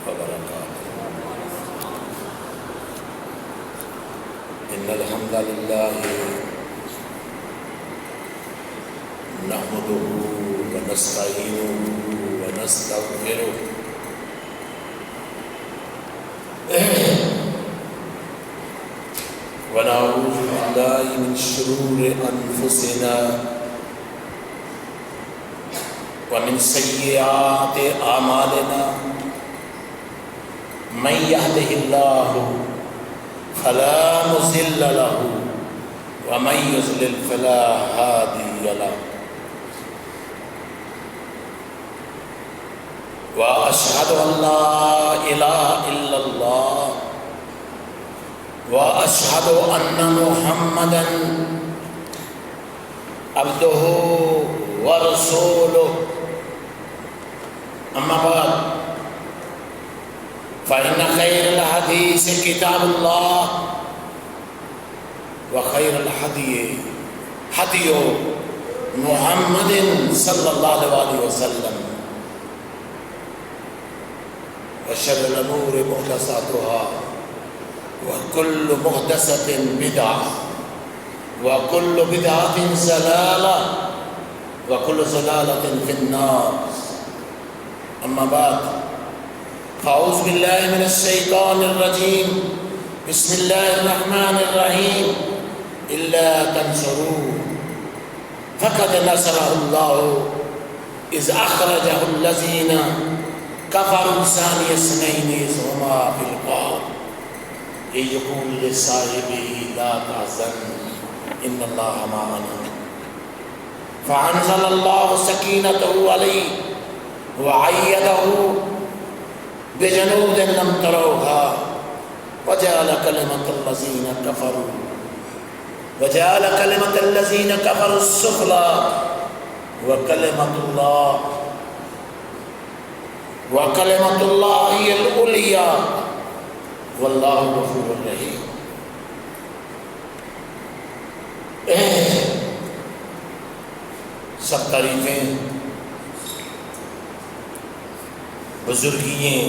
وبركاته. إن الحمد لله نحمده ونستعينه ونستغفره ونعوذ بالله من شرور أنفسنا ومن سيئات أعمالنا من يهده الله فلا مضل له ومن يضلل فلا هادي له وأشهد أن لا إله إلا الله وأشهد أن محمدًا عبده ورسوله. أما بعد فإن خير الحديث كتاب الله وخير الهدي هدي محمد صلى الله عليه وسلم وشر الأمور محدثاتها وكل محدثة بدعة وكل بدعة ضلالة وكل ضلالة في النار. أما بعد فأعوذ بالله من الشيطان الرجيم. بسم الله الرحمن الرحيم. إلا تنصروه فقد نصره الله إذ أخرجه الذين كفروا ثاني اثنين إذ هما في الغار إذ يقول لصاحبه لا تحزن إن الله معنا فأنزل الله سكينته عليه وأيده بجنود لم تروها وجعل كلمة الذين كفروا السفلى وكلمة الله هي العليا واللہ غفور رحیم. سب تعریفیں بزرگییں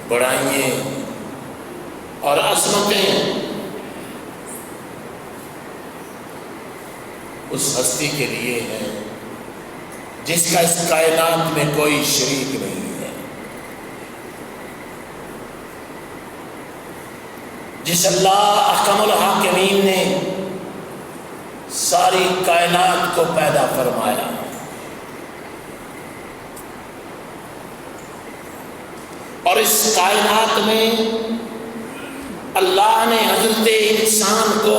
بڑائییں اور عظمتیں اس ہستی کے لیے ہیں جس کا اس کائنات میں کوئی شریک نہیں ہے، جس اللہ احکم الحاکمین نے ساری کائنات کو پیدا فرمایا، اور اس کائنات میں اللہ نے حضرت انسان کو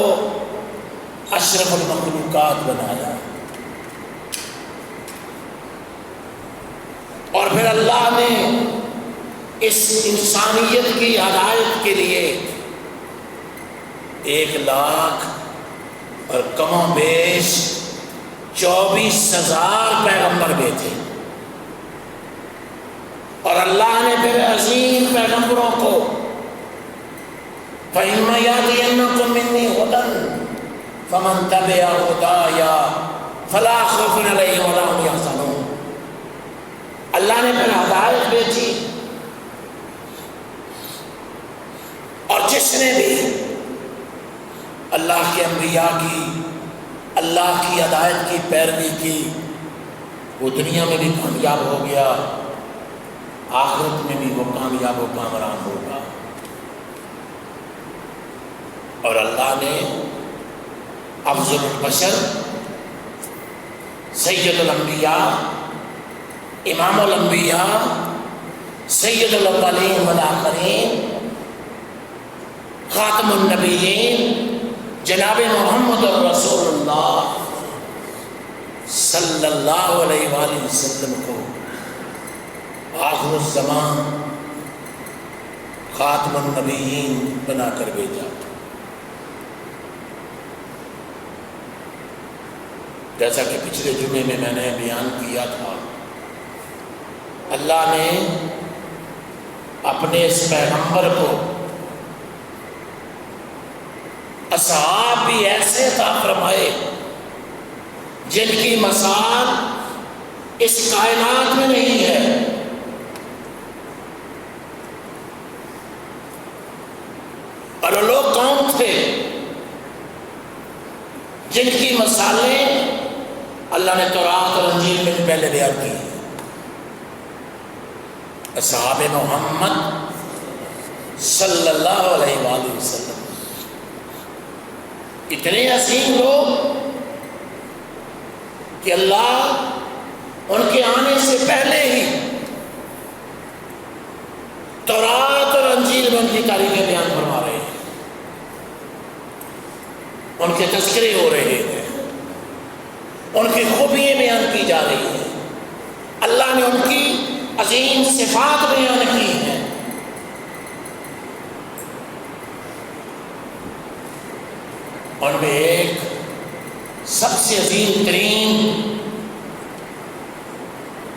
اشرف المخلوقات بنایا، اور پھر اللہ نے اس انسانیت کی ہدایت کے لیے 1,00,000 اور کم و بیش 24,000 پیغمبر بھیجے، اور اللہ نے پھر عظیم پیغمبروں کو فَإِمَّا يَأْتِيَنَّكُم مِّنِّي هُدًى فَمَن تَبِعَ هُدَايَ فَلَا خَوْفٌ عَلَيْهِمْ وَلَا هُمْ يَحْزَنُونَ. اللہ نے پھر ہدایت بھیجی، اور جس نے بھی اللہ کے انبیاء کی، اللہ کی ہدایت کی پیروی کی، وہ دنیا میں بھی کامیاب ہو گیا، آخرت میں بھی وہ کامیاب و کامران ہوگا. اور اللہ نے افضل البشر، سید الانبیاء، امام الانبیاء، سید الاولین والآخرین، خاتم النبیین، جناب محمد رسول اللہ صلی اللہ علیہ وآلہ وسلم کو آخر الزمان خاتم النبیین بنا کر بھیجا. جیسا کہ پچھلے جمعے میں نے بیان کیا تھا، اللہ نے اپنے اس پیغمبر کو اصحاب بھی ایسے عطا فرمائے جن کی مثال اس کائنات میں نہیں ہے. اللہ نے تورات اور انجیل میں بھی پہلے بیان کی ہے۔ اصحاب محمد صلی اللہ علیہ وآلہ وسلم اتنے عظیم لوگ کہ اللہ ان کے آنے سے پہلے ہی تورات اور انجیل میں ان کی تاریخیں بیان فرما رہے ہیں، ان کے تذکرے ہو رہے ہیں، ان کی خوبیاں بیان کی جا رہی ہیں، اللہ نے ان کی عظیم صفات بیان کی ہیں۔ ان میں ایک سب سے عظیم ترین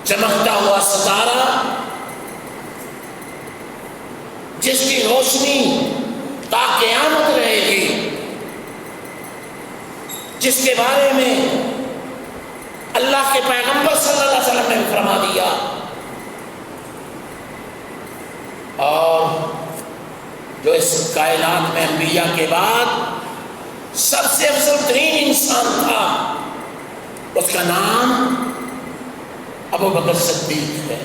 چمکتا ہوا ستارہ جس کی روشنی تا قیامت رہے گی، جس کے بارے میں اللہ کے پیغمبر صلی اللہ علیہ وسلم نے فرما دیا، اور جو اس کائنات میں انبیاء کے بعد سب سے افضل ترین انسان تھا، اس کا نام ابو بکر صدیق ہے۔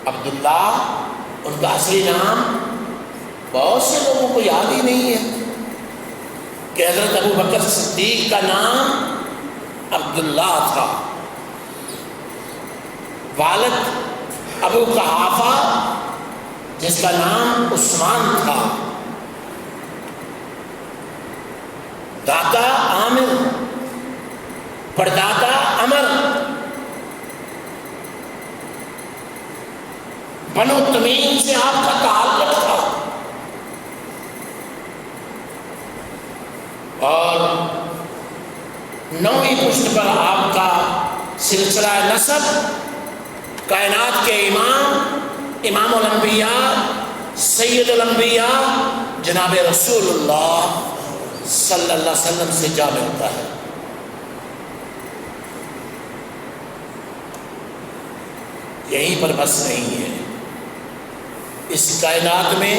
عبداللہ ان کا اصلی نام بہت سے لوگوں کو یاد ہی نہیں ہے کہ حضرت ابو بکر صدیق کا نام عبداللہ تھا۔ والد ابو قحافہ جس کا نام عثمان تھا، دادا عامر، پردادا عمر، بنو تمیم سے آپ کا تعلق تھا، اور نویں پشت پر آپ کا سلسلہ نسب کائنات کے امام الانبیاء سید الانبیاء جناب رسول اللہ صلی اللہ علیہ وسلم سے جا ملتا ہے۔ یہیں پر بس نہیں ہے، اس کائنات میں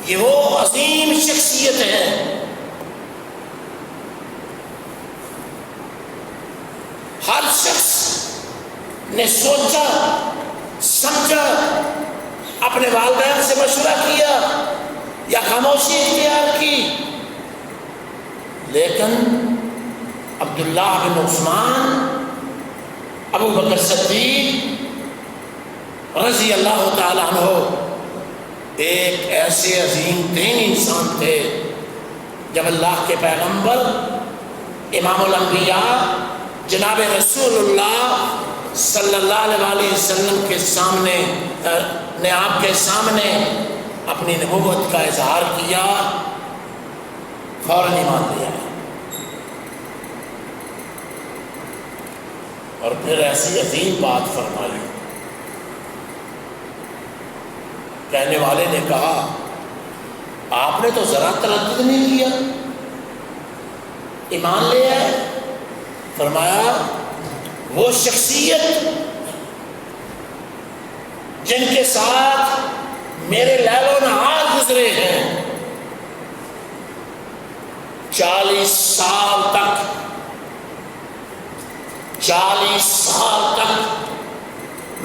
یہ وہ عظیم شخصیت ہے، ہر شخص نے سوچا سمجھا، اپنے والدین سے مشورہ کیا یا خاموشی اختیار کی، لیکن عبداللہ بن عثمان ابو بکر صدیق رضی اللہ تعالیٰ عنہ ایک ایسے عظیم ترین انسان تھے جب اللہ کے پیغمبر امام الانبیاء جناب رسول اللہ صلی اللہ علیہ وسلم کے سامنے نے آپ کے سامنے اپنی نبوت کا اظہار کیا، فوراً ایمان لیا، اور پھر ایسی عظیم بات فرمائی۔ کہنے والے نے کہا آپ نے تو ذرا تردد نہیں کیا، ایمان لے آئے۔ فرمایا وہ شخصیت جن کے ساتھ میرے لیل و نہار گزرے ہیں، 40 سال تک 40 سال تک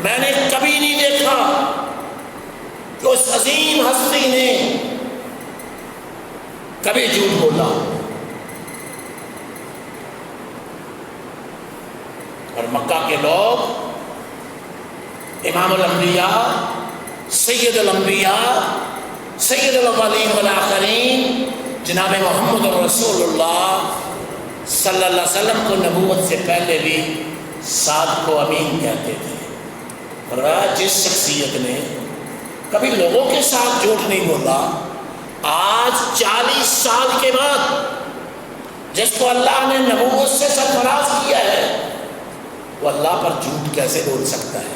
میں نے کبھی نہیں دیکھا کہ اس عظیم ہستی نے کبھی جھوٹ بولا، اور مکہ کے لوگ امام الانبیاء سید الانبیاء سید الاولین والآخرین جناب محمد رسول اللہ صلی اللہ علیہ وسلم کو نبوت سے پہلے بھی صادق و امین کہتے تھے۔ فرمایا جس شخصیت نے کبھی لوگوں کے ساتھ جھوٹ نہیں بولا، آج 40 سال کے بعد جس کو اللہ نے نبوت سے سرفراز کیا ہے، وہ اللہ پر جھوٹ کیسے بول سکتا ہے؟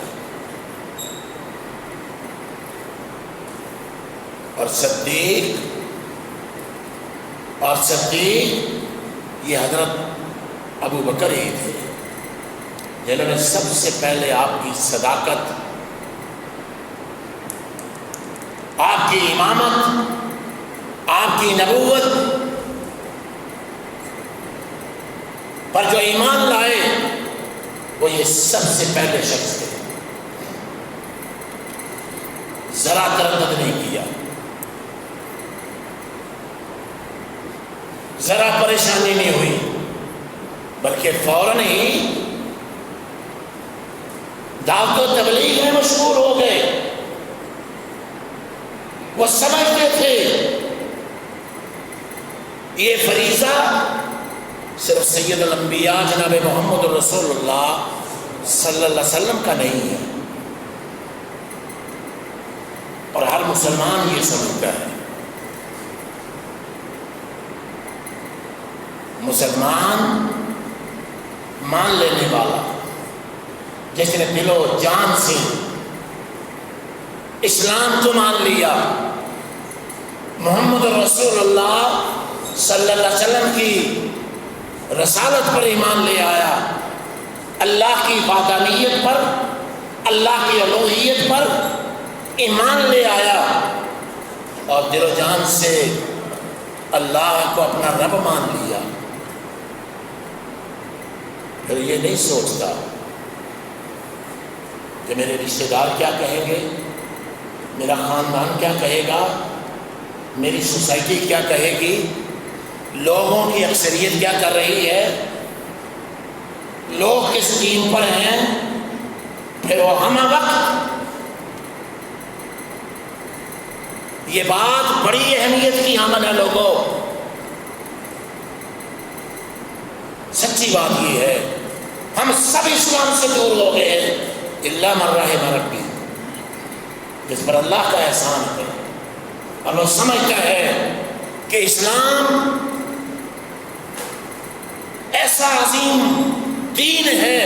اور صدیق یہ حضرت ابو بکر ہی تھے جنہوں نے سب سے پہلے آپ کی صداقت، آپ کی امامت، آپ کی نبوت پر جو ایمان لائے وہ یہ سب سے پہلے شخص تھے، ذرا تردد نہیں کیا، ذرا پریشانی نہیں ہوئی، بلکہ فوراً ہی دعوت و تبلیغ میں مشغول ہو گئے۔ وہ سمجھتے تھے یہ فریضہ صرف سید الانبیاء جناب محمد رسول اللہ صلی اللہ علیہ وسلم کا نہیں ہے، اور ہر مسلمان یہ سمجھتا ہے۔ مسلمان مان لینے والا، جس نے دل و جان سے اسلام کو مان لیا، محمد رسول اللہ صلی اللہ علیہ وسلم کی رسالت پر ایمان لے آیا، اللہ کی وحدانیت پر، اللہ کی الوہیت پر ایمان لے آیا، اور دل و جان سے اللہ کو اپنا رب مان لیا، پھر یہ نہیں سوچتا کہ میرے رشتہ دار کیا کہیں گے، میرا خاندان کیا کہے گا، میری سوسائٹی کیا کہے گی، لوگوں کی اکثریت کیا کر رہی ہے، لوگ کس دین پر ہیں۔ پھر وہ ہم وقت یہ بات بڑی اہمیت کی حامل ہے لوگوں، سچی بات یہ ہے ہم سب اسلام سے دور ہو گئے ہیں الا من رحم ربی، جس پر اللہ کا احسان ہے، اور وہ سمجھتا ہے کہ اسلام ایسا عظیم دین ہے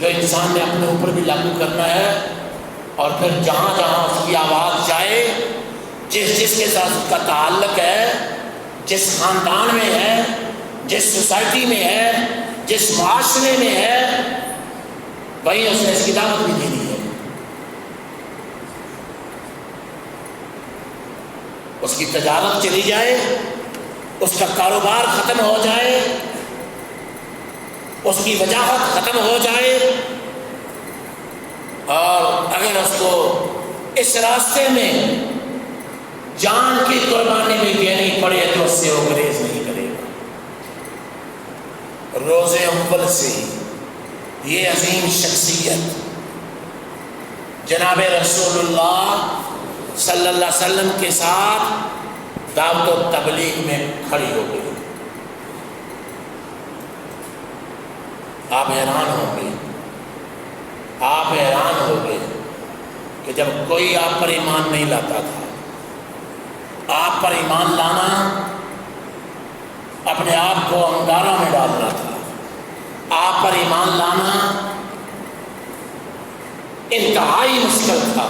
جو انسان نے اپنے اوپر بھی لاگو کرنا ہے، اور پھر جہاں جہاں اس کی آواز جائے، جس جس کے ساتھ اس کا تعلق ہے، جس خاندان میں ہے، جس سوسائٹی میں ہے، جس معاشرے میں ہے، وہیں اس نے اس کی دعوت بھی دینی ہے۔ اس کی تجارت چلی جائے، اس کا کاروبار ختم ہو جائے، اس کی وجاہت ختم ہو جائے، اور اگر اس کو اس راستے میں جان کی قربانی بھی دینی پڑے تو اس سے وہ گریز نہیں کرے گا۔ روز اول سے ہی یہ عظیم شخصیت جناب رسول اللہ صلی اللہ علیہ وسلم کے ساتھ دعوت و تبلیغ میں کھڑی ہو گئی۔ آپ حیران ہوں گے، آپ حیران ہو گئے کہ جب کوئی آپ پر ایمان نہیں لاتا تھا، آپ پر ایمان لانا اپنے آپ کو انگاروں میں ڈالنا تھا، آپ پر ایمان لانا انتہائی مشکل تھا،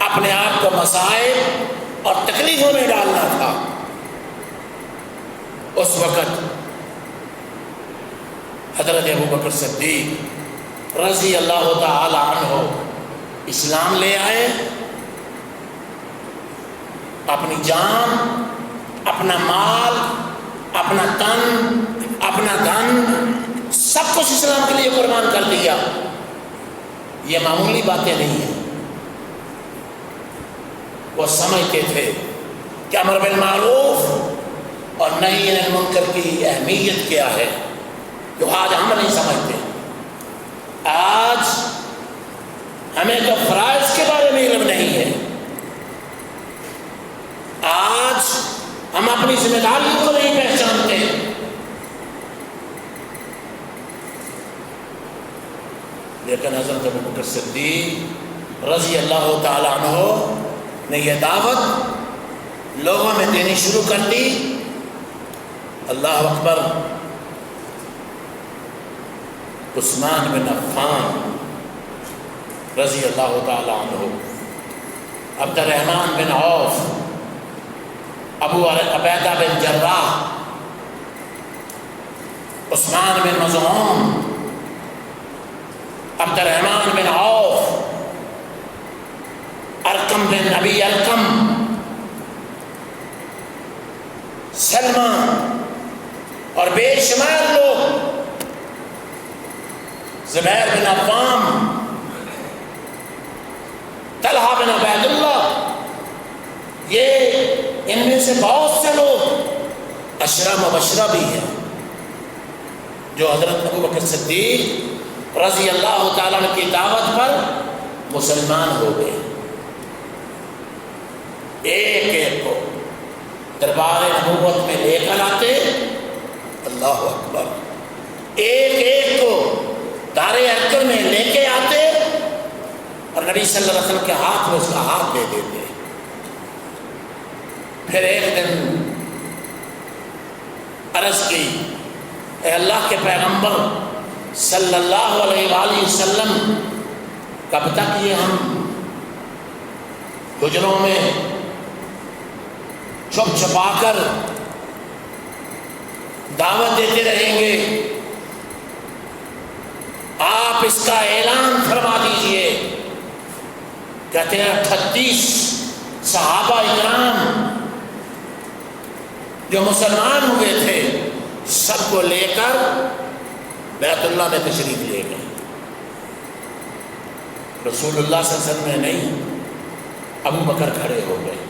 اپنے آپ کو مصائب اور تکلیفوں میں ڈالنا تھا۔ اس وقت حضرت ابوبکر صدیق رضی اللہ تعالی عنہ اسلام لے آئے، اپنی جان، اپنا مال، اپنا تن، اپنا دھن، سب کچھ اسلام کے لیے قربان کر دیا۔ یہ معمولی باتیں نہیں ہیں۔ وہ سمجھتے تھے کہ امر بالمعروف اور نہی عن المنکر کی اہمیت کیا ہے، جو آج ہم نہیں سمجھتے۔ آج ہمیں تو فرائض کے بارے میں علم نہیں ہے، آج ہم اپنی ذمہ داریوں کو نہیں پہچانتے۔ لیکن حضرت ابوبکر صدیق رضی اللہ تعالیٰ عنہ نے یہ دعوت لوگوں میں دینی شروع کر دی۔ اللہ اکبر۔ عثمان بن عفان رضی اللہ تعالیٰ عنہ، عبد الرحمن بن عوف، ابو عبیدہ بن جراح، عثمان بن مظعون، عبد الرحمن بن عوف، ارقم بن ابی ارقم، سلمہ اور بے شمار لوگ، زبیر بن عوام، طلحہ بن عبید اللہ، یہ ان میں سے بہت سے لوگ عشرہ مبشرہ بھی ہیں جو حضرت ابوبکر صدیق رضی اللہ تعالیٰ عنہ کی دعوت پر مسلمان ہو گئے۔ ایک ایک کو دربار نبوت میں لے کر آتے، اللہ اکبر، ایک ایک کو دار ارقم میں لے کے آتے اور نبی صلی اللہ علیہ وسلم کے ہاتھ میں اس کا ہاتھ دے دیتے۔ پھر ایک دن عرض کی، اے اللہ کے پیغمبر صلی اللہ علیہ وآلہ وسلم، کب تک یہ ہم حجروں میں چھپ چھپا کر دعوت دیتے رہیں گے؟ آپ اس کا اعلان فرما دیجئے۔ کہتے ہیں 38 صحابہ اکرام جو مسلمان ہوئے تھے سب کو لے کر بیت اللہ میں تشریف لے گئے۔ رسول اللہ صلی اللہ علیہ وسلم میں نہیں، ابو بکر کھڑے ہو گئے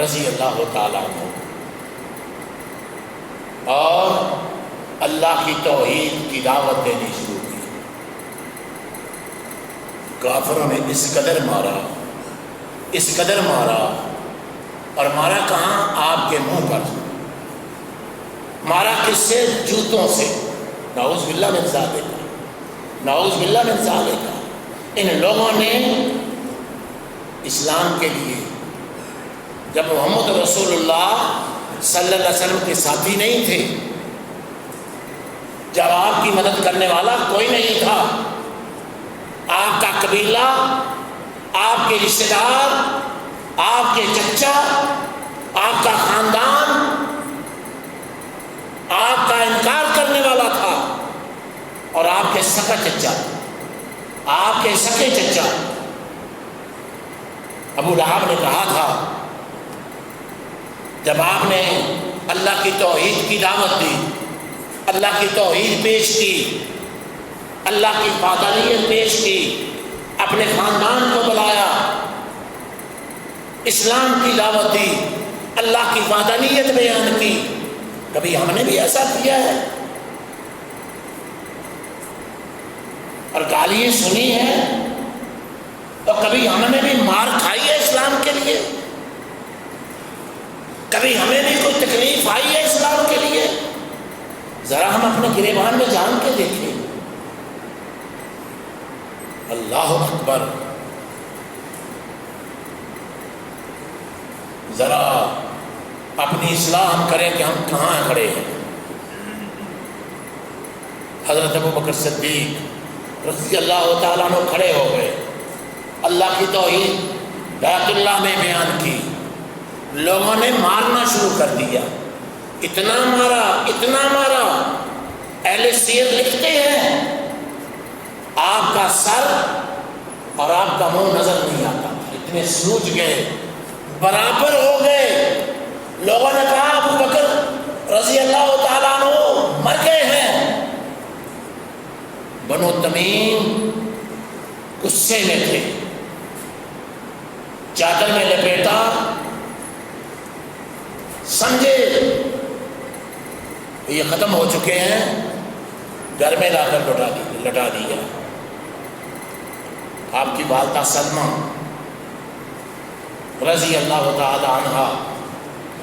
رضی اللہ تعالیٰ عنہ، اور اللہ کی توحید کی دعوت دینی شروع کی۔ کافروں نے اس قدر مارا، اس قدر مارا، اور مارا کہاں؟ آپ کے منہ پر مارا۔ کس سے؟ جوتوں سے۔ نعوذ باللہ من ذالک، نعوذ باللہ من ذالک۔ ان لوگوں نے اسلام کے لیے، جب محمد رسول اللہ صلی اللہ علیہ وسلم کے ساتھی نہیں تھے، جب آپ کی مدد کرنے والا کوئی نہیں تھا، آپ کا قبیلہ، آپ کے رشتہ دار، آپ کے چچا، آپ کا خاندان آپ کا انکار کرنے والا تھا، اور آپ کے سکا چچا، آپ کے سکے چچا ابو لہب نے کہا تھا، جب آپ نے اللہ کی توحید کی دعوت دی، اللہ کی توحید پیش کی، اللہ کی وحدانیت پیش کی، اپنے خاندان کو بلایا، اسلام کی دعوت دی، اللہ کی وحدانیت بیان کی، کبھی ہم نے بھی ایسا کیا ہے؟ اور گالیاں سنی ہیں، اور کبھی ہم نے بھی مار کھائی ہے اسلام کے لیے؟ کبھی ہمیں بھی کوئی تکلیف آئی ہے اسلام کے لیے؟ ذرا ہم اپنے گریبان میں جان کے دیکھیں۔ اللہ اکبر۔ ذرا اپنی اصلاح ہم کریں کہ ہم کہاں کھڑے ہیں۔ حضرت ابوبکر صدیق رضی اللہ تعالیٰ عنہ کھڑے ہو گئے، اللہ کی توحید بیت اللہ میں بیان کی، لوگوں نے مارنا شروع کر دیا، اتنا مارا، اتنا مارا، اہل سیر لکھتے ہیں آپ کا سر اور آپ کا منہ نظر نہیں آتا، اتنے سوج گئے، برابر ہو گئے۔ لوگوں نے کہا ابو بکر رضی اللہ تعالیٰ عنہ مر گئے ہیں۔ بنو تمیم غصے میں تھے، چادر میں لپیٹا، سمجھے یہ ختم ہو چکے ہیں، گھر میں لا کر لٹا دیا۔ آپ کی والدہ سلمہ رضی اللہ تعالی عنہ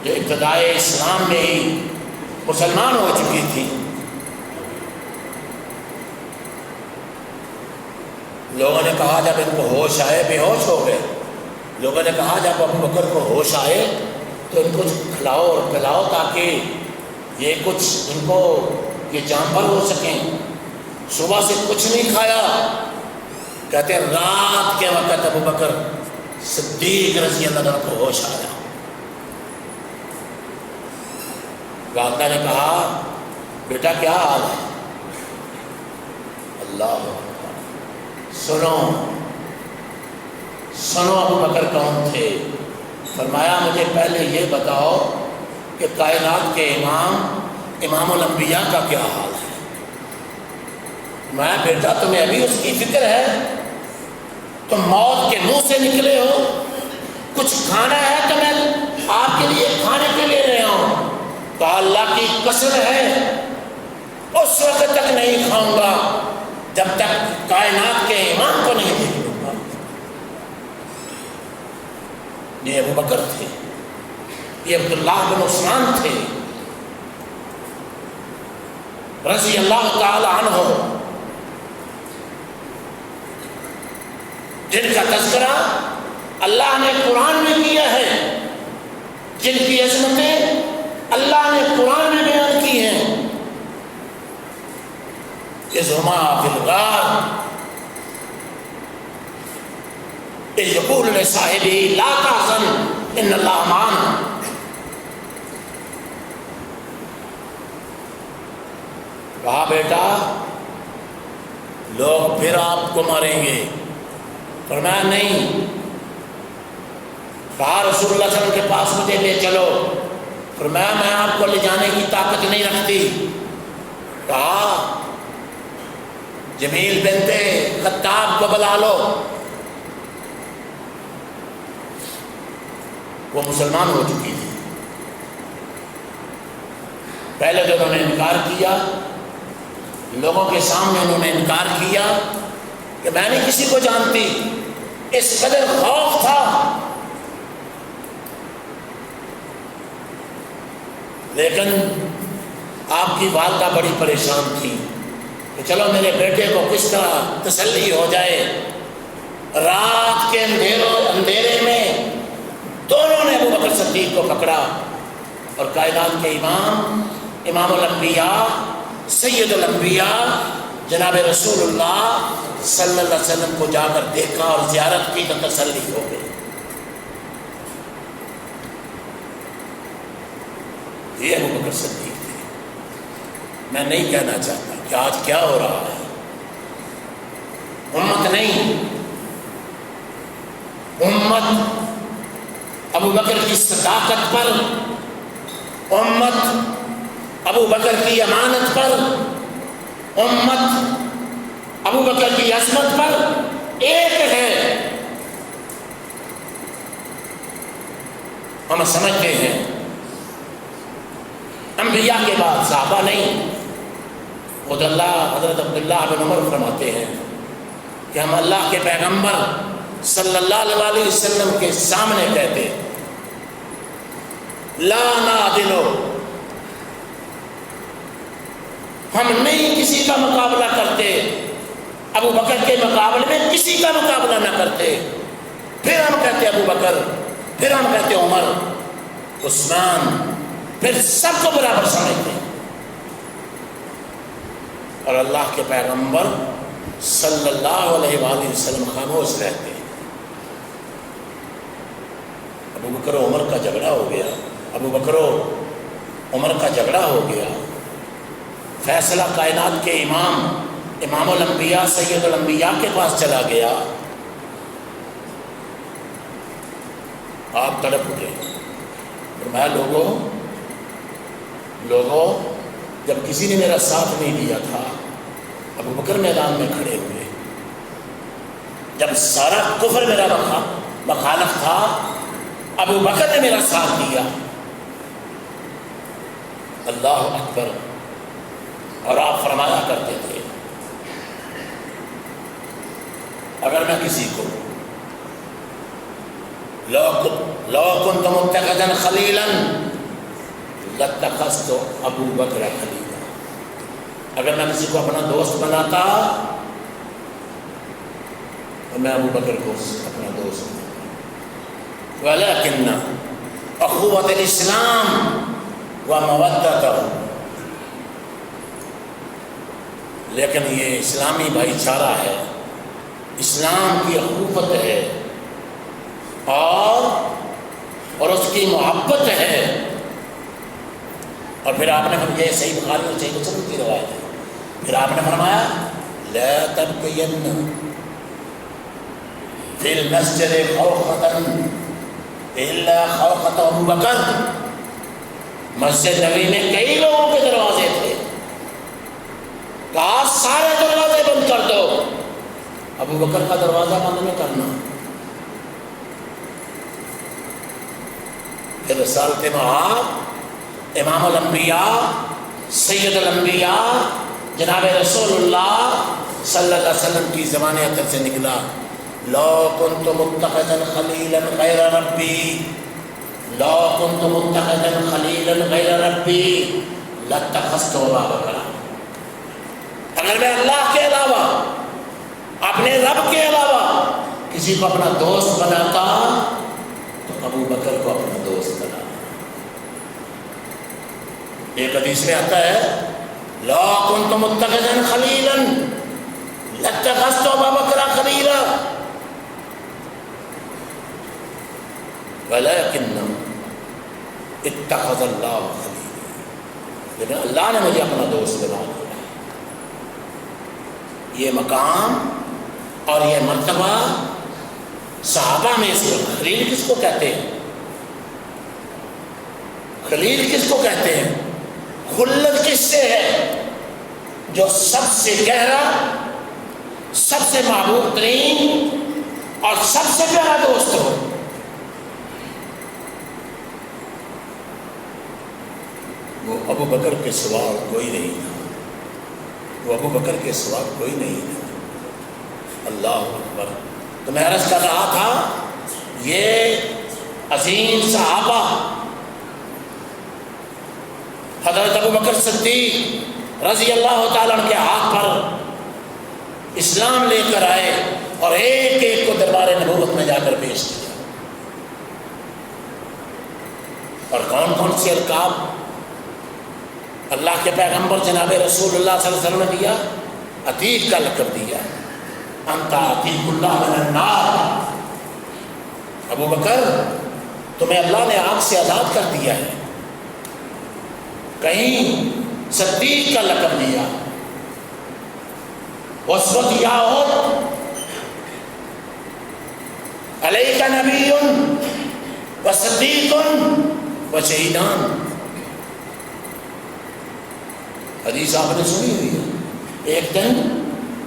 جو ابتدائے اسلام میں ہی مسلمان ہو چکی تھی، لوگوں نے کہا جب ان کو ہوش آئے، بے ہوش ہو گئے، لوگوں نے کہا جب ابو بکر کو ہوش آئے تو ان کو کھلاؤ اور پلاؤ تاکہ یہ کچھ ان کو یہ جانور ہو سکیں۔ صبح سے کچھ نہیں کھایا، کہتے ہیں رات کے وقت ابو بکر صدیق رضی اللہ عنہ کو ہوش آیا۔ والدہ نے کہا بیٹا کیا حال ہے؟ اللہ سنو سنو ابو بکر کون تھے؟ فرمایا مجھے پہلے یہ بتاؤ کہ کائنات کے امام امام الانبیاء کا کیا حال ہے؟ میں بیٹا تمہیں ابھی اس کی فکر ہے؟ تم موت کے منہ سے نکلے ہو، کچھ کھانا ہے تو میں آپ کے لیے کھانے کے لیے لے آؤں، تو اللہ کی قسم ہے اس وقت تک نہیں کھاؤں گا جب تک کائنات کے امام کو نہیں دیکھ لوں گا۔ یہ ابو بکر تھے، یہ عبداللہ بن عثمان تھے رضی اللہ تعالی عنہ، جن کا تذکرہ اللہ نے قرآن میں کیا ہے، جن کی عظمتیں اللہ نے قرآن میں بیان کی ہیں۔ اذ ہما فی الغار اذ یقول لصاحبہ لا تحزن ان اللہ معنا۔ کہا بیٹا لوگ پھر آپ کو ماریں گے، فرمایا نہیں۔ کہا رسول اللہ صلی اللہ علیہ وسلم کے پاس مجھے لے چلو، فرمایا میں آپ کو لے جانے کی طاقت نہیں رکھتی۔ کہا جمیل بنت خطاب کو بلا لو، وہ مسلمان ہو چکی تھی۔ پہلے تو انہوں نے انکار کیا، لوگوں کے سامنے انہوں نے انکار کیا کہ میں نہیں کسی کو جانتی، اس قدر خوف تھا۔ لیکن آپ کی والدہ بڑی پریشان تھی کہ چلو میرے بیٹے کو کس طرح تسلی ہو جائے۔ رات کے اندھیرے میں دونوں نے ابو بکر صدیق کو پکڑا اور کائنات کے امام الانبیاء سید الانبیاء جناب رسول اللہ صلی اللہ علیہ وسلم کو جا کر دیکھا اور زیارت کی تو تسلی ہو گئی۔ یہ ابو بکر صدیق تھے۔ میں نہیں کہنا چاہتا کہ آج کیا ہو رہا ہے، امت نہیں، امت ابو بکر کی صداقت پر، امت ابو بکر کی امانت پر، امت ابو بکر کی عظمت پر ایک ہے۔ ہم سمجھتے ہیں انبیاء کے بعد صحابہ نہیں۔ خود اللہ حضرت عبداللہ بن عمر فرماتے ہیں کہ ہم اللہ کے پیغمبر صلی اللہ علیہ وسلم کے سامنے کہتے لا نعدلو، ہم نہیں کسی کا مقابلہ کرتے، ابو بکر کے مقابلے میں کسی کا مقابلہ نہ کرتے۔ پھر ہم کہتے ابو بکر، پھر ہم کہتے عمر، عثمان، پھر سب کو برابر سمجھتے ہیں۔ اور اللہ کے پیغمبر صلی اللہ علیہ وآلہ وسلم خاموش رہتے ہیں۔ ابو بکر و عمر کا جھگڑا ہو گیا، ابو بکر و عمر کا جھگڑا ہو گیا، فیصلہ کائنات کے امام الانبیاء سید الانبیاء کے پاس چلا گیا۔ آپ تڑپ اٹھے، فرمایا لوگوں جب کسی نے میرا ساتھ نہیں دیا تھا، ابو بکر میدان میں کھڑے ہوئے، جب سارا کفر میرا مخالف تھا، ابو بکر نے میرا ساتھ دیا۔ اللہ اکبر۔ اور آپ فرمایا کرتے تھے اگر میں کسی کو لو كنت متخذا خلیلا لاتخذت ابو بکر خلیلا، اگر میں کسی کو اپنا دوست بناتا تو میں ابو بکر کو اپنا دوست بناتا۔ ولكن اخوة الاسلام ومودته، لیکن یہ اسلامی بھائی چارہ ہے، اسلام کی اخوت ہے اور اس کی محبت ہے۔ اور پھر آپ نے یہ صحیح بخاری اور صحیح مسلم کی روایت ہے، پھر آپ نے فرمایا لا تبقین فی المسجد خوخة الا خوخة ابو بکر، مسجد نبی میں کئی لوگوں کے دروازے تھے، کہا سارے دروازے بند کر دو، ابو بکر کا دروازہ بند نہ کرنا۔ پھر رسالت مآب امام الانبیاء سید الانبیاء جناب رسول اللہ صلی اللہ علیہ وسلم کی زبان اطہر سے نکلا، لو کنت متخذا خلیلا غیر ربی، لو کنت متخذا خلیلا غیر ربی لاتخذت ابا بکر، اگر میں اللہ کے علاوہ اپنے رب کے علاوہ کسی کو اپنا دوست بناتا تو ابو بکر کو اپنا دوست بناتا۔ ایک حدیث میں آتا ہے لو کنت متخذا خلیلا لاتخذت ابا بکر خلیلا ولكن اتخذ اللہ خلیلا، لیکن اللہ نے مجھے اپنا دوست بنا دیا۔ یہ مقام اور یہ مرتبہ صحابہ میں سے، خلیل کس کو کہتے ہیں؟ خلیل کس کو کہتے ہیں؟ خلت کس سے ہے؟ جو سب سے گہرا، سب سے محبوب ترین اور سب سے پیارا دوست ہو۔ وہ ابو بکر کے سوا کوئی نہیں تھا، وہ ابو بکر کے سوا کوئی نہیں تھا۔ اللہ اکبر۔ تو میں عرض کر رہا تھا یہ عظیم صحابہ حضرت ابو بکر صدیق رضی اللہ تعالیٰ عنہ کے ہاتھ پر اسلام لے کر آئے اور ایک ایک کو دربار نبوت میں جا کر پیش کیا۔ اور کون کون سے القاب اللہ کے پیغمبر جناب رسول اللہ صلی اللہ علیہ وسلم نے دیا؟ عتیق کا لقب دیا، انت عتیق اللہ من النار، ابو بکر تمہیں اللہ نے آگ سے آزاد کر دیا ہے۔ کہیں صدیق کا لقب دیا، وصفت یا عہد علیک نبی و صدیق و شہیدان۔ حدیث آپ نے سنی ہوئی ہے، ایک دن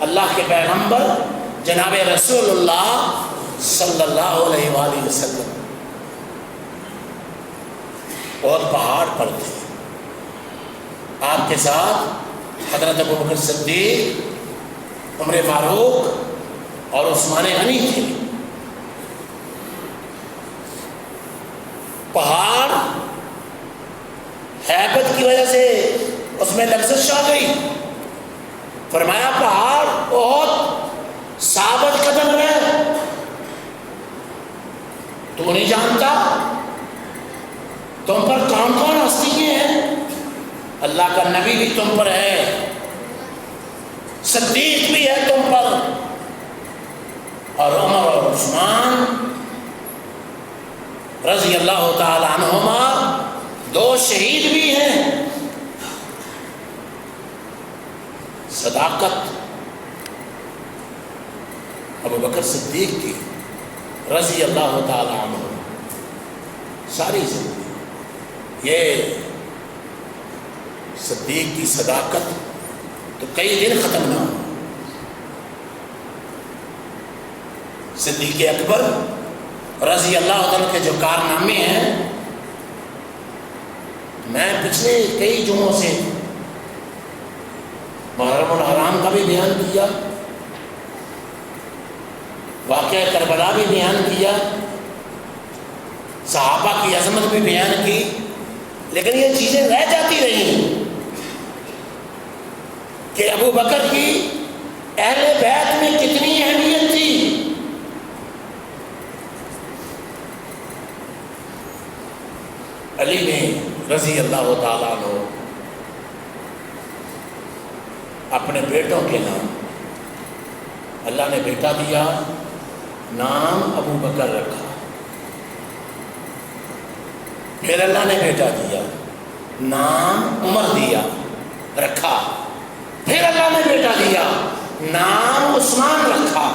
اللہ کے پیغمبر جناب رسول اللہ صلی اللہ علیہ وآلہ وسلم اور پہاڑ پر تھے، آپ کے ساتھ حضرت ابو بکر صدیق، عمر فاروق اور عثمان غنی تھے۔ پہاڑ ہیبت کی وجہ سے اس میں لغزش آ گئی، فرمایا پہاڑ بہت ثابت قدم ہے، تو نہیں جانتا تم پر کون کون ہستیاں ہیں؟ اللہ کا نبی بھی تم پر ہے، صدیق بھی ہے تم پر، اور عمر اور عثمان رضی اللہ تعالی عنہما دو شہید بھی ہیں۔ صداقت ابو بکر صدیق کی رضی اللہ تعالی عنہ ساری زندگی، یہ صدیق کی صداقت تو کئی دن ختم نہ ہو۔ صدیق اکبر رضی اللہ عنہ کے جو کارنامے ہیں، میں پچھلے کئی جمعوں سے محرم الحرام کا بھی بیان کیا، واقعہ کربلا بھی بیان کیا، صحابہ کی عظمت بھی بیان کی، لیکن یہ چیزیں رہ جاتی رہی کہ ابو بکر کی اہل بیت میں کتنی اہمیت تھی۔ علی نے رضی اللہ تعالیٰ عنہ اپنے بیٹوں کے نام، اللہ نے بیٹا دیا، نام ابو بکر رکھا، پھر اللہ نے بیٹا دیا، نام عمر دیا رکھا، پھر اللہ نے بیٹا دیا، نام عثمان رکھا۔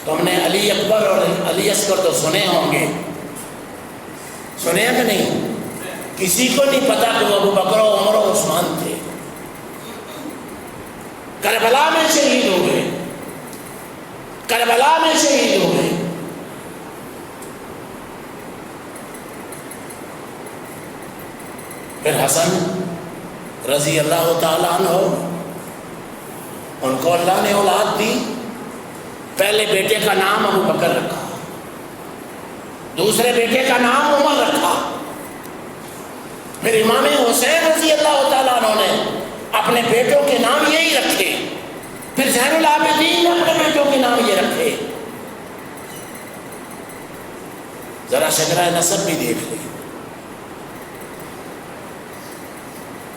تم نے علی اکبر اور علی اصغر تو سنے ہوں گے، سنے ہیں کہ نہیں؟ کسی کو نہیں پتا کہ وہ ابو بکر و عمر و عثمان تھے. کربلا میں شہید ہو گئے، کربلا میں شہید ہو گئے. پھر حسن رضی اللہ تعالیٰ عنہ، ان کو اللہ نے اولاد دی. پہلے بیٹے کا نام ابو بکر رکھا، دوسرے بیٹے کا نام عمر رکھا. پھر امام حسین رضی اللہ تعالیٰ عنہ نے اپنے بیٹوں کے نام یہی رکھے. پھر زین العابدین نے اپنے بیٹوں کے نام یہ رکھے. ذرا شجرہ نسب بھی دیکھ لیں.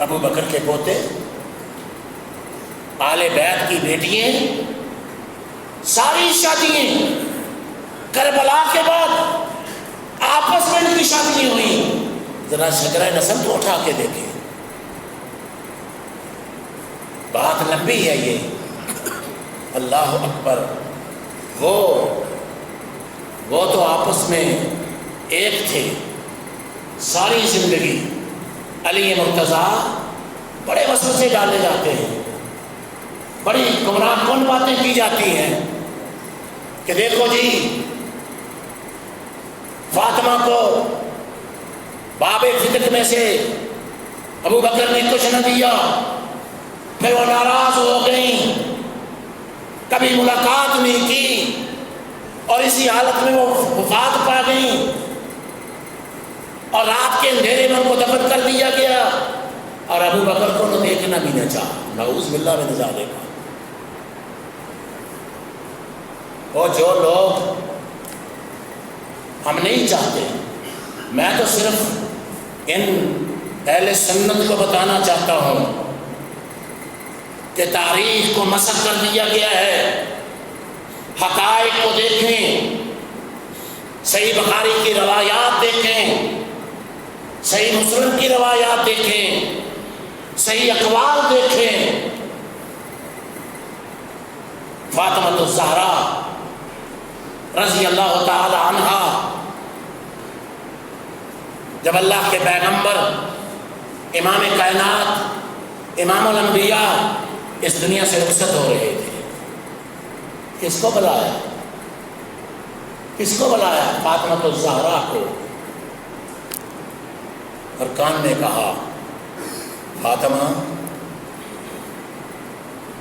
ابو بکر کے پوتے، آل بیت کی بیٹیاں، ساری شادیاں کربلا کے بعد آپس میں ان کی شادیاں ہوئی. ذرا شجرہ نسب تو اٹھا کے دیکھیں. بات لمبی ہے یہ. اللہ اکبر. وہ تو آپس میں ایک تھے ساری زندگی. علی مرتضیٰ بڑے وسوسے ڈالے جاتے ہیں، بڑی گمراہ کن باتیں کی جاتی ہیں کہ دیکھو جی فاطمہ کو باب فتنہ میں سے ابو بکر نے کچھ نہ دیا. پھر وہ ناراض ہو گئیں، کبھی ملاقات نہیں کی، اور اسی حالت میں وہ وفات پا گئیں، اور رات کے اندھیرے میں ان کو دفن کر دیا گیا. اور ابو بکر کو نہ دیکھنا بھی نہ چاہا. نعوذ باللہ من ذالک. وہ جو لوگ ہم نہیں چاہتے، میں تو صرف ان اہل سنت کو بتانا چاہتا ہوں کہ تاریخ کو مسخ کر دیا گیا ہے. حقائق کو دیکھیں، صحیح بخاری کی روایات دیکھیں، صحیح مسلم کی روایات دیکھیں، صحیح اقوال دیکھیں. فاطمہ الزہرا رضی اللہ تعالی عنہا جب اللہ کے پیغمبر امام کائنات امام الانبیاء اس دنیا سے رخصت ہو رہے تھے، کس کو بلایا؟ کس کو بلایا؟ فاطمہ الزہرا کو. اور کان نے کہا فاطمہ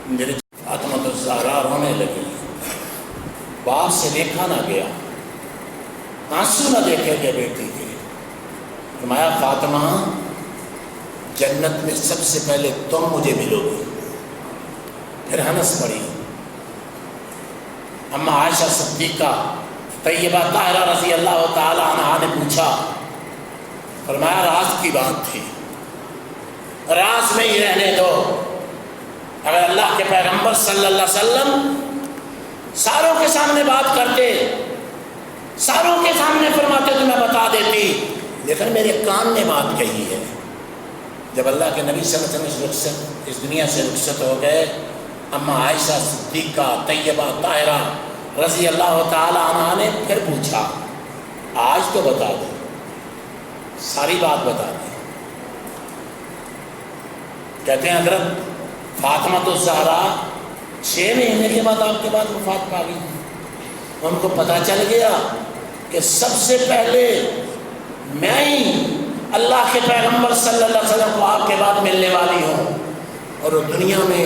میری. فاطمہ الزہرا رونے لگی. باپ سے دیکھا نہ گیا، آنسو نہ دیکھے گئے بیٹی کے. فرمایا فاطمہ جنت میں سب سے پہلے تم مجھے ملو گی. پھر ہنس پڑی. اما عائشہ صدیقہ طیبہ طاہرہ رضی اللہ تعالی عنہا نے پوچھا، فرمایا راز کی بات تھی، راز میں ہی رہنے دو. اگر اللہ کے پیغمبر صلی اللہ علیہ وسلم ساروں کے سامنے بات کرتے، ساروں کے سامنے فرماتے تو میں بتا دیتی، لیکن میرے کان نے بات کہی ہے. جب اللہ کے نبی صلی اللہ علیہ وسلم اس دنیا سے رخصت ہو گئے، اما عائشہ صدیقہ طیبہ طاہرہ رضی اللہ تعالی عنہا نے پھر پوچھا، آج تو بتا دو، ساری بات بتا دیں. کہتے ہیں حضرت فاطمہ الزہرا 6 مہینے کے بعد آپ کے بعد وفات پا گئی. ان کو پتہ چل گیا کہ سب سے پہلے میں ہی اللہ کے پیغمبر صلی اللہ علیہ وسلم کو آپ کے بعد ملنے والی ہوں. اور وہ دنیا میں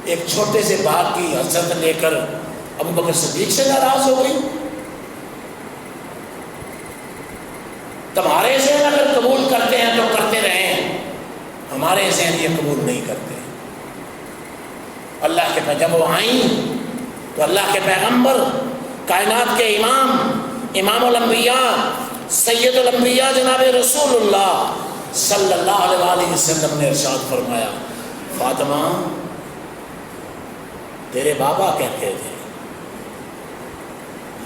ایک چھوٹے سے باغ کی حسرت لے کر ابو بکر صدیق سے ناراض ہو گئی. تمہارے ذہن اگر قبول کرتے ہیں تو کرتے رہیں، ہمارے ذہن یہ قبول نہیں کرتے. اللہ کے جب وہ آئیں تو اللہ کے پیغمبر کائنات کے امام الانبیاء سید الانبیاء جناب رسول اللہ صلی اللہ علیہ وسلم نے ارشاد فرمایا، فاطمہ تیرے بابا کہتے تھے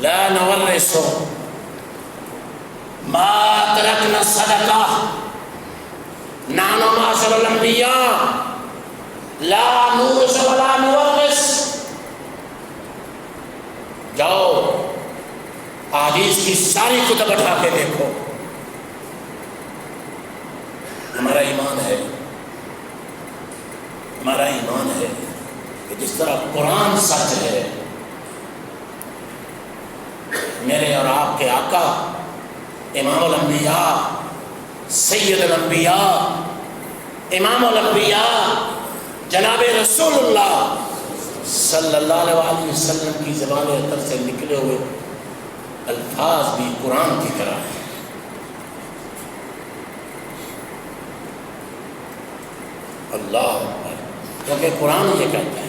لا نورث ما ترکنا صدقہ، نحن معاشر الانبیاء لا نورث ولا نورث. جاؤ احادیث کی ساری کتب اٹھا کے دیکھو، جس طرح قرآن سچ ہے، میرے اور آپ کے آقا امام الانبیاء، سید الانبیاء، امام الانبیاء جناب رسول اللہ صلی اللہ علیہ وسلم کی زبان اطہر سے نکلے ہوئے الفاظ بھی قرآن کی طرح ہیں۔ اللہ اکبر، کیونکہ قرآن یہ کہتا ہے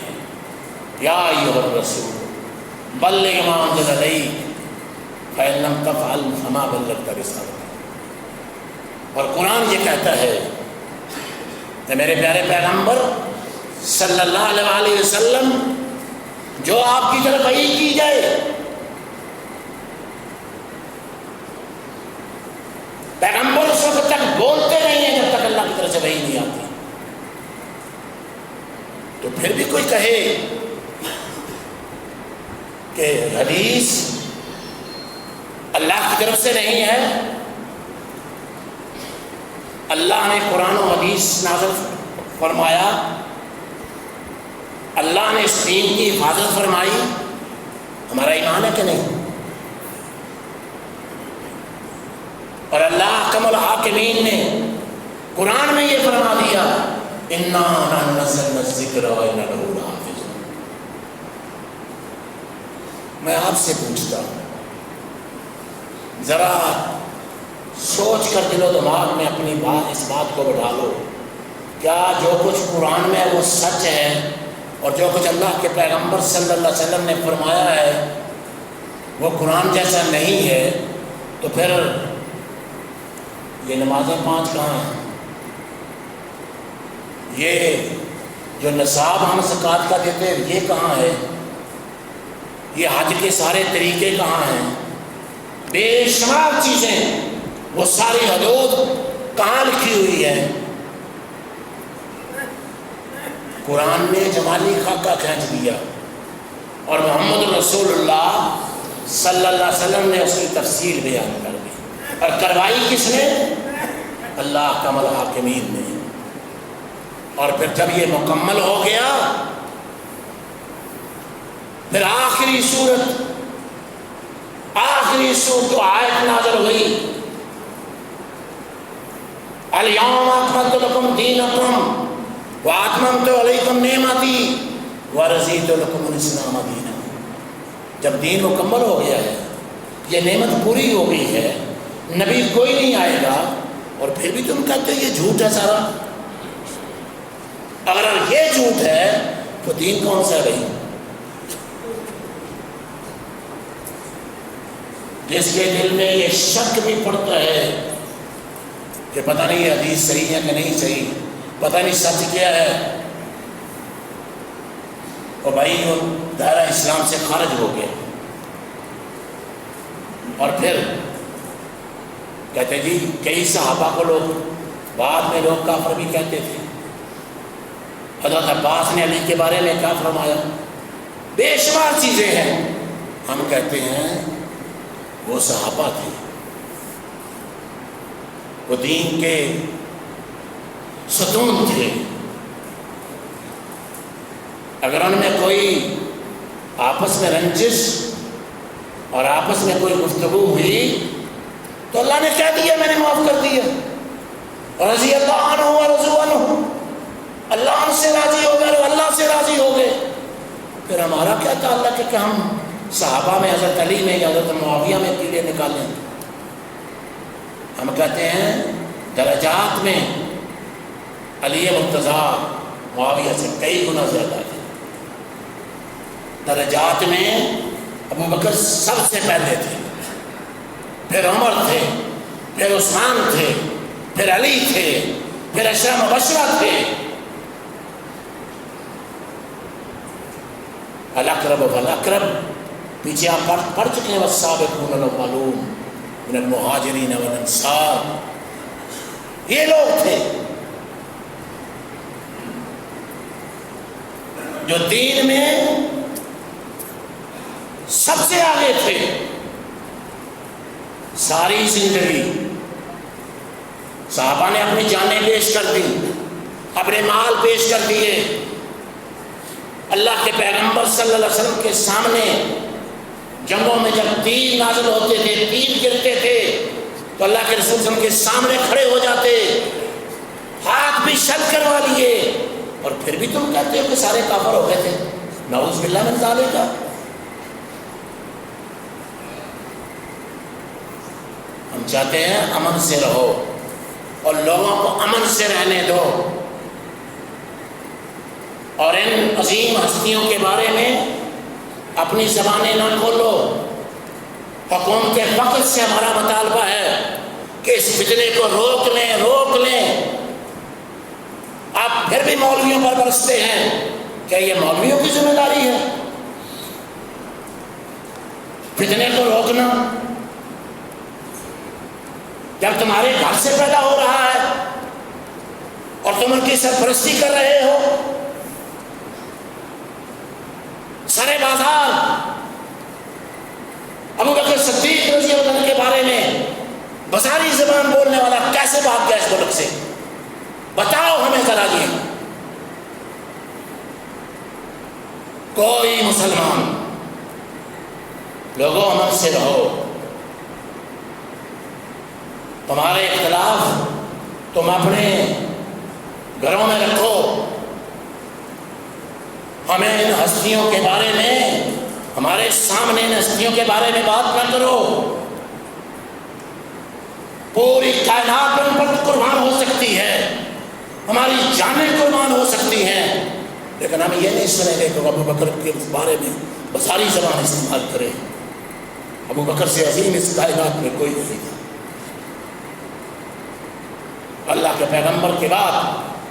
یا ایھا الرسول بلغ ما انزل الیک فإن لم تفعل فما بلغت رسالتہ، اور قرآن یہ کہتا ہے کہ میرے پیارے پیغمبر صلی اللہ علیہ وسلم جو آپ کی طرف وحی کی جائے، پیغمبر اس وقت تک بولتے نہیں ہیں جب تک اللہ کی طرف سے وحی نہیں آتی۔ تو پھر بھی کوئی کہے کہ حدیث اللہ کی طرف سے نہیں ہے، اللہ نے قرآن و حدیث نازل فرمایا، اللہ نے اس دین کی حفاظت فرمائی، ہمارا ایمان ہے کہ نہیں؟ اور اللہ احکم الحاکمین نے قرآن میں یہ فرما دیا اِنَّا نَحْنُ نَزَّلْنَا الذِّكْرَ وَإِنَّا لَهُ لَحَافِظُونَ۔ میں آپ سے پوچھتا ہوں، ذرا سوچ کر دل و دماغ میں اپنی بات اس بات کو بٹھا لو، کیا جو کچھ قرآن میں ہے وہ سچ ہے، اور جو کچھ اللہ کے پیغمبر صلی اللہ علیہ وسلم نے فرمایا ہے وہ قرآن جیسا نہیں ہے؟ تو پھر یہ نمازیں 5 کہاں ہیں؟ یہ جو نصاب ہم زکوٰۃ کا دیتے ہیں یہ کہاں ہے؟ یہ حج کے سارے طریقے کہاں ہیں؟ بے شمار چیزیں، وہ ساری حدود کہاں لکھی ہوئی ہے؟ قرآن نے جمالی خاکہ کھینچ دیا، اور محمد رسول اللہ صلی اللہ علیہ وسلم نے اس کی تفصیل بیان کر دی، اور کروائی کس نے؟ اللہ احکم الحاکمین نے۔ اور پھر جب یہ مکمل ہو گیا، پھر آخری سورت جو آیت نازل ہوئی الیوم اکملت لکم دینکم واتممت علیکم نعمتی ورضیت لکم الاسلام دینا۔ جب دین مکمل ہو گیا ہے، یہ نعمت پوری ہو گئی ہے، نبی کوئی نہیں آئے گا، اور پھر بھی تم کہتے ہو یہ جھوٹ ہے سارا؟ اگر یہ جھوٹ ہے تو دین کون سا ہے؟ جس کے دل میں یہ شک بھی پڑتا ہے کہ پتہ نہیں یہ حدیث صحیح ہے کہ نہیں صحیح، پتہ نہیں سچ کیا ہے، اور بھائی وہ دائرہ اسلام سے خارج ہو گیا۔ اور پھر کہتے جی کئی صحابہ کو لوگ بعد میں لوگ کافر بھی کہتے تھے، حضرت عباس نے علی کے بارے میں کیا فرمایا، بے شمار چیزیں ہیں، ہم کہتے ہیں وہ صحابہ تھے، وہ دین کے ستون تھے، اگر ان میں کوئی آپس میں رنجش اور آپس میں کوئی گفتگو ہوئی تو اللہ نے کہہ دیا میں نے معاف کر دیا، اور رضی اللہ عنہ ورضوا عنہ، اللہ ان سے راضی ہو گئے، اللہ سے راضی ہو گئے۔ پھر ہمارا کیا تعلق ہے کہ ہم صحابہ میں حضرت علی میں یا حضرت معاویہ میں تیرے نکالیں؟ ہم کہتے ہیں درجات میں علی مرتضیٰ معاویہ سے کئی گنا زیادہ ہے، درجات میں ابو بکر سب سے پہلے تھے، پھر عمر تھے، پھر عثمان تھے، پھر علی تھے، پھر عشرہ مبشرہ تھے، الاقرب فالاقرب پیچھے آپ پڑھ چکے ہیں، والسابقون الاولون من المہاجرین والانصار، یہ لوگ تھے جو دین میں سب سے آگے تھے۔ ساری زندگی صحابہ نے اپنی جانیں پیش کر دی، اپنے مال پیش کر دیے، اللہ کے پیغمبر صلی اللہ علیہ وسلم کے سامنے جنگوں میں جب تیر نازل ہوتے تھے، تیر گرتے تھے تو اللہ کے رسول صلی اللہ علیہ وسلم کے سامنے کھڑے ہو جاتے، ہاتھ بھی شل کروا لیے، اور پھر بھی تم کہتے ہو کہ سارے کافر ہو گئے تھے۔ نعوذ باللہ من ذالک۔ ہم چاہتے ہیں امن سے رہو اور لوگوں کو امن سے رہنے دو، اور ان عظیم ہستیوں کے بارے میں اپنی زبانیں نہ کھولو۔ حکومت کے وقت سے ہمارا مطالبہ ہے کہ اس فتنے کو روک لیں۔ آپ پھر بھی مولویوں پر برستے ہیں، کیا یہ مولویوں کی ذمہ داری ہے فتنے کو روکنا؟ جب تمہارے گھر سے پیدا ہو رہا ہے اور تم ان کی سرپرستی کر رہے ہو، سارے بازار ابو بکر صدیق رضی اللہ عنہ کے بارے میں بازاری زبان بولنے والا کیسے بھاگ گیا اس ملک سے؟ بتاؤ ہمیں ذرا یہ۔ کوئی مسلمان، لوگوں امن سے رہو، تمہارے اختلاف تم اپنے گھروں میں رکھو، ہمیں ان ہستیوں کے بارے میں، ہمارے سامنے ان ہستیوں کے بارے میں بات نہ کرو۔ پوری کائنات ان پر قربان ہو سکتی ہے، ہماری جانیں قربان ہو سکتی ہیں، لیکن ہم یہ نہیں سنیں گے کہ ابو بکر کے بارے میں بساری زبان استعمال کرے۔ ابو بکر سے عظیم اس کائنات میں کوئی نہیں تھا۔ اللہ کے پیغمبر کے بعد،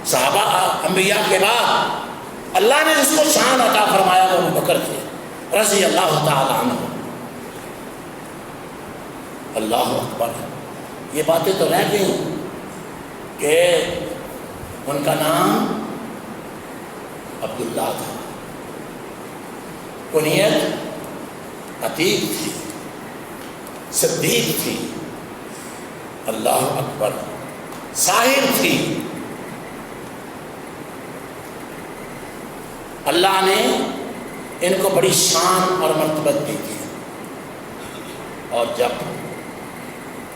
صحابہ انبیاء کے بعد اللہ نے جس کو شان عطا فرمایا وہ ابو بکر تھے رضی اللہ تعالی عنہ۔ اللہ اکبر۔ یہ باتیں تو رہ گئی کہ ان کا نام عبداللہ تھا، کنیت عتیق تھی، صدیق تھی، اللہ اکبر، ساحر تھی۔ اللہ نے ان کو بڑی شان اور مرتبت دی تھی، اور جب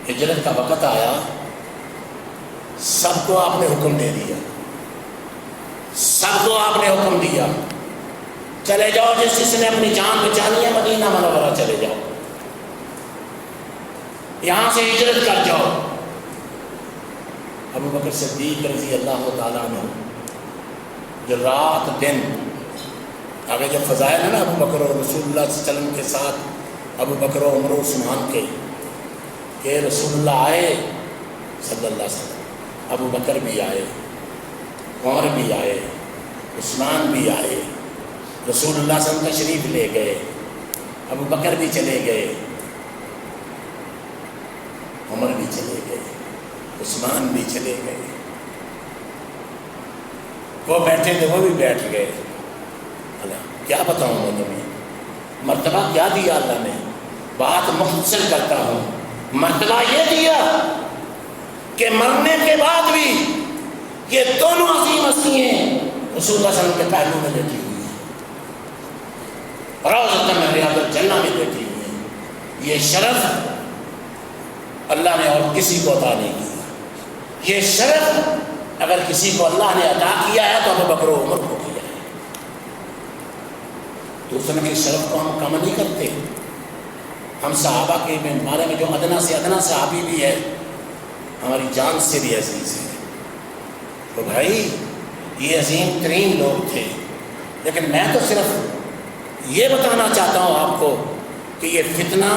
ہجرت کا وقت آیا سب کو آپ نے حکم دے دیا، سب کو آپ نے حکم دیا چلے جاؤ، جس نے اپنی جان بچانی ہے مدینہ منورہ چلے جاؤ، یہاں سے ہجرت کر جاؤ۔ ابو بکر صدیق رضی اللہ تعالیٰ عنہ جو رات دن، آگے جب فضائل ہے نا ابو بکر اور رسول اللہ صلی اللہ علیہ وسلم کے ساتھ ابو بکر و عمر و عثمان کے، کہ رسول اللہ آئے صلی اللہ علیہ وسلم، ابو بکر بھی آئے، عمر بھی آئے، عثمان بھی آئے، رسول اللہ صلی اللہ علیہ وسلم تشریف لے گئے، ابو بکر بھی چلے گئے، عمر بھی چلے گئے، عثمان بھی چلے گئے، وہ بیٹھے تھے وہ بھی بیٹھ گئے۔ اللہ کیا بتاؤں میں تمہیں مرتبہ کیا دیا اللہ نے، بات مختصر کرتا ہوں۔ مرتبہ یہ دیا کہ مرنے کے بعد بھی یہ دونوں عظیم ہستیاں رسول اللہ صلی اللہ علیہ وسلم کے پہلو میں بیٹھی ہوئی ہیں، روضۃ من ریاض الجنہ میں بیٹھی ہوئی ہیں۔ یہ شرف اللہ نے اور کسی کو عطا نہیں کیا۔ یہ شرف اگر کسی کو اللہ نے عطا کیا ہے تو ابو بکر و عمر کو کیا ہے۔ دوسرے کے شرف کو ہم کم نہیں کرتے۔ ہم صحابہ کے بارے میں جو ادنا سے ادنا صحابی بھی ہے ہماری جان سے بھی عزیز ہے، تو بھائی یہ عظیم ترین لوگ تھے، لیکن میں تو صرف یہ بتانا چاہتا ہوں آپ کو کہ یہ فتنہ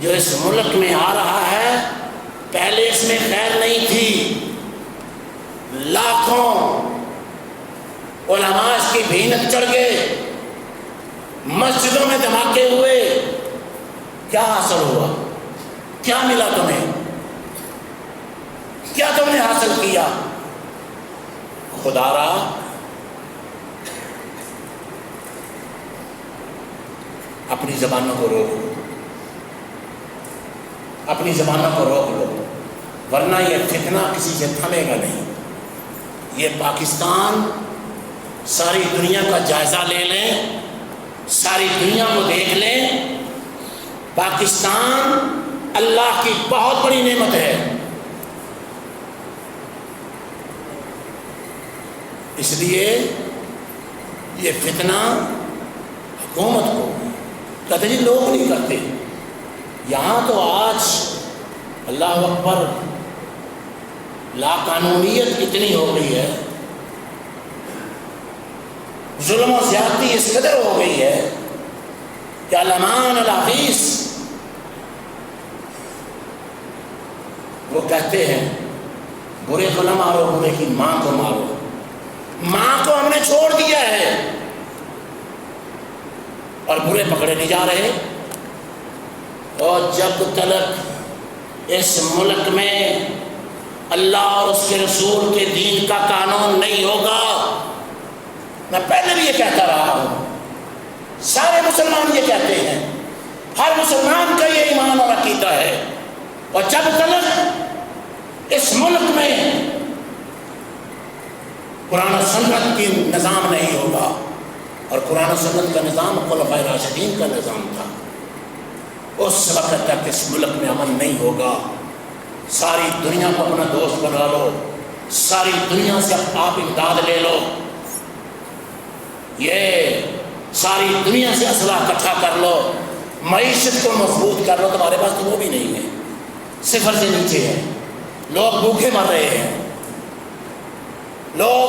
جو اس ملک میں آ رہا ہے پہلے اس میں خیر نہیں تھی، لاکھوں علماء اس کی بھینک چڑھ گئے، مسجدوں میں دھماکے ہوئے، کیا حاصل ہوا؟ کیا ملا تمہیں؟ کیا تم نے حاصل کیا؟ خدا را اپنی زبانوں کو روک لو، اپنی زبانوں کو روک لو، ورنہ یہ فتنہ کسی سے تھمے گا نہیں۔ یہ پاکستان ساری دنیا کا جائزہ لے لیں، ساری دنیا کو دیکھ لیں، پاکستان اللہ کی بہت بڑی نعمت ہے۔ اس لیے یہ فتنہ حکومت کو کہتے جی لوگ نہیں کرتے، یہاں تو آج اللہ اکبر لا قانونیت اتنی ہو گئی ہے، ظلم و زیادتی اس قدر ہو گئی ہے کہ علمان الحفیظ وہ کہتے ہیں برے کو نہ مارو، برے کی ماں کو مارو۔ ماں کو ہم نے چھوڑ دیا ہے اور برے پکڑے نہیں جا رہے، اور جب تک اس ملک میں اللہ اور اس کے رسول کے دین کا قانون نہیں ہوگا، میں پہلے بھی یہ کہتا رہا ہوں، سارے مسلمان یہ کہتے ہیں، ہر مسلمان کا یہ ایمان اور عقیدہ ہے، اور جب تک اس ملک میں قرآن و سنت کی نظام نہیں ہوگا، اور قرآن و سنت کا نظام خلفائے راشدین کا نظام تھا، اس وقت تک اس ملک میں امن نہیں ہوگا۔ ساری دنیا کو اپنا دوست بنا لو، ساری دنیا سے آپ امداد لے لو، یہ ساری دنیا سے اسلحہ اکٹھا کر لو، معیشت کو مضبوط کر لو، تمہارے پاس تو وہ بھی نہیں ہے، صفر سے نیچے ہے، لوگ بھوکے مر رہے ہیں، لوگ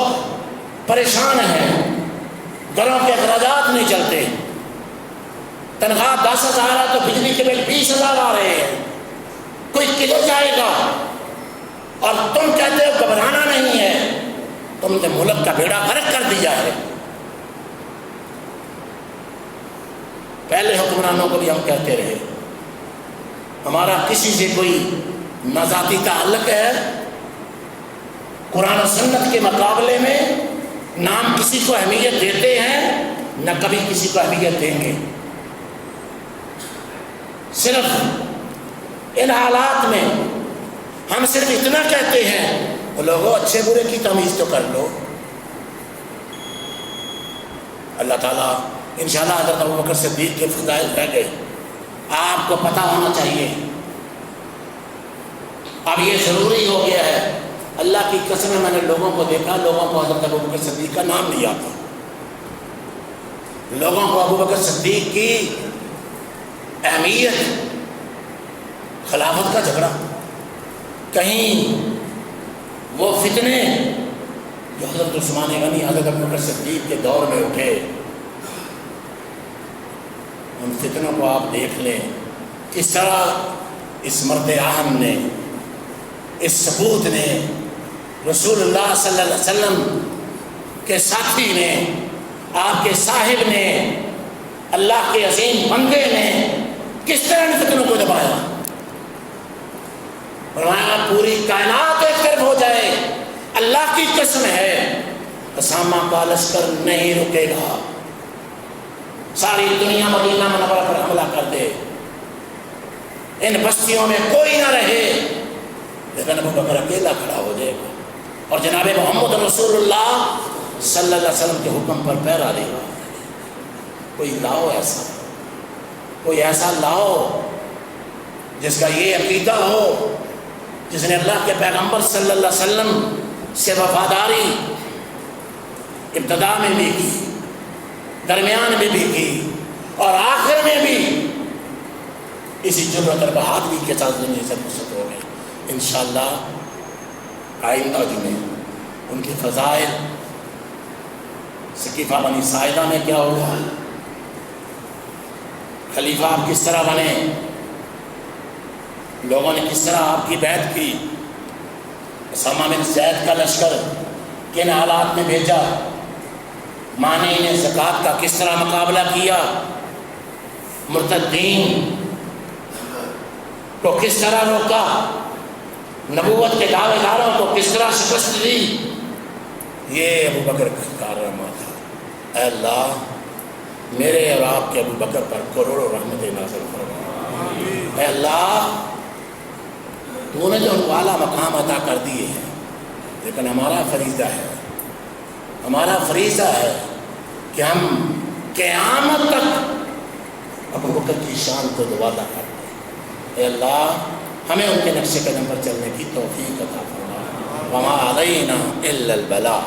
پریشان ہیں، گھروں کے اخراجات نہیں چلتے، تنخواہ 10,000 ہے تو بجلی کے بل 20,000 آ رہے ہیں، کوئی کدھر جائے گا؟ اور تم کہتے ہو گھبرانا نہیں ہے، تم نے ملک کا بیڑا غرق کر دیا ہے۔ پہلے حکمرانوں کو بھی ہم کہتے رہے، ہمارا کسی سے کوئی نہ ذاتی تعلق ہے، قرآن و سنت کے مقابلے میں نہ ہم کسی کو اہمیت دیتے ہیں، نہ کبھی کسی کو اہمیت دیں گے۔ صرف ان حالات میں ہم صرف اتنا کہتے ہیں، لوگوں اچھے برے کی تمیز تو کر لو۔ اللہ تعالیٰ انشاءاللہ حضرت ابوبکر صدیق کے فضائل رہ گئے، آپ کو پتہ ہونا چاہیے، اب یہ ضروری ہو گیا ہے۔ اللہ کی قسم میں نے لوگوں کو دیکھا، لوگوں کو حضرت ابوبکر صدیق کا نام نہیں آتا، لوگوں کو ابوبکر صدیق کی اہمیت، خلافت کا جھگڑا، کہیں وہ فتنے جو حضرت عثمان غنی حضرت ابوبکر صدیق کے دور میں اٹھے، ان فتنوں کو آپ دیکھ لیں، کس طرح اس مرد اہم نے، اس ثبوت نے، رسول اللہ صلی اللہ علیہ وسلم کے ساتھی نے، آپ کے صاحب نے، اللہ کے عظیم بندے نے کس طرح ان فتنوں کو دبایا۔ فرمایا پوری کائنات ایک طرف ہو جائے، اللہ کی قسم ہے اسامہ کا لشکر نہیں رکے گا، ساری دنیا مدینہ منورہ پر حملہ کر دے، ان بستیوں میں کوئی نہ رہے، لیکن ابوبکر اکیلا کھڑا ہو جائے گا اور جناب محمد رسول اللہ صلی اللہ علیہ وسلم کے حکم پر پیرا دے گا۔ کوئی لاؤ ایسا، کوئی ایسا لاؤ جس کا یہ عقیدہ ہو، جس نے اللہ کے پیغمبر صلی اللہ علیہ وسلم سے وفاداری ابتدا میں بھی کی، درمیان میں بھی کی، اور آخر میں بھی اسی جرأت اور بہادری کے ساتھ دنیا سے رخصت ہو گئے۔ انشاءاللہ آئندہ جمعے ان کے فضائل، سقیفہ بنی ساعدہ میں کیا ہوا، خلیفہ آپ کس طرح بنے، لوگوں نے کس طرح آپ کی بیعت کی، اسامہ بن زید کا لشکر کن حالات میں بھیجا، مانع نے زکوٰۃ کا کس طرح مقابلہ کیا، مرتدین کو کس طرح روکا، نبوت کے دعوے داروں کو کس طرح شکست دی، یہ ابوبکر کا کارنامہ تھا۔ اے اللہ میرے اور آپ کے ابوبکر پر کروڑوں رحمتیں نازل فرما۔ اے اللہ تو نے جو اعلیٰ مقام عطا کر دیے ہیں، لیکن ہمارا فریضہ ہے ہمارا فریضہ ہے کہ ہم قیامت تک ابو بکر کی شان کو دوبارہ کرتے ہیں۔ اے اللہ ہمیں ان کے نقش قدم پر چلنے کی توفیق عطا فرما، وما علینا الا البلاغ۔